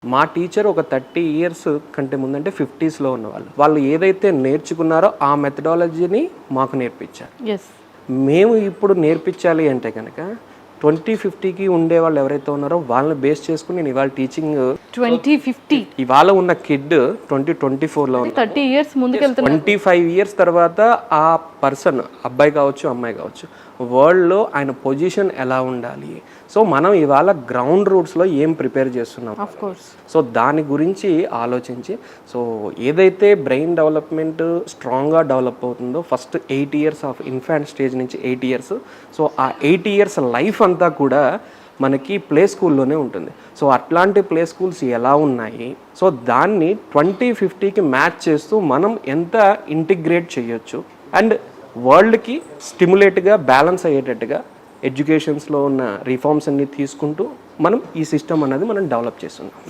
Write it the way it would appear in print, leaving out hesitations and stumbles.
మా టీచర్ ఒక 30 ఇయర్స్ కంటే ముందంటే 50స్లో ఉన్నవాళ్ళు. వాళ్ళు ఏదైతే నేర్చుకున్నారో ఆ మెథడాలజీని మాకు నేర్పించారు. మేము ఇప్పుడు నేర్పించాలి అంటే కనుక 2050కి ఉండే వాళ్ళు ఎవరైతే ఉన్నారో వాళ్ళని బేస్ చేసుకుని నేను ఇవాళ టీచింగ్ 2050 ఇవాళ ఉన్న కిడ్ 2024లో 30 ఇయర్స్ ముందుకెళ్తున్నారు. 25 ఇయర్స్ తర్వాత ఆ పర్సన్ అబ్బాయి కావచ్చు అమ్మాయి కావచ్చు వరల్డ్లో ఆయన పొజిషన్ ఎలా ఉండాలి. సో మనం ఇవాళ గ్రౌండ్ రూట్స్లో ఏం ప్రిపేర్ చేస్తున్నాం. Of course. సో దాని గురించి ఆలోచించి సో ఏదైతే బ్రెయిన్ డెవలప్మెంట్ స్ట్రాంగ్గా డెవలప్ అవుతుందో first 8 years of infant stage నుంచి 8 ఇయర్స్, సో ఆ 8 ఇయర్స్ లైఫ్ అంతా కూడా మనకి ప్లే స్కూల్లోనే ఉంటుంది. సో అట్లాంటి ప్లే స్కూల్స్ ఎలా ఉన్నాయి, సో దాన్ని 2050కి మ్యాచ్ చేస్తూ మనం ఎంత ఇంటిగ్రేట్ చేయొచ్చు అండ్ వరల్డ్కి స్టిమ్యులేట్గా బ్యాలెన్స్ అయ్యేటట్టుగా ఎడ్యుకేషన్స్లో ఉన్న రిఫార్మ్స్ అన్ని తీసుకుంటూ మనం ఈ సిస్టమ్ అనేది మనం డెవలప్ చేస్తున్నాం.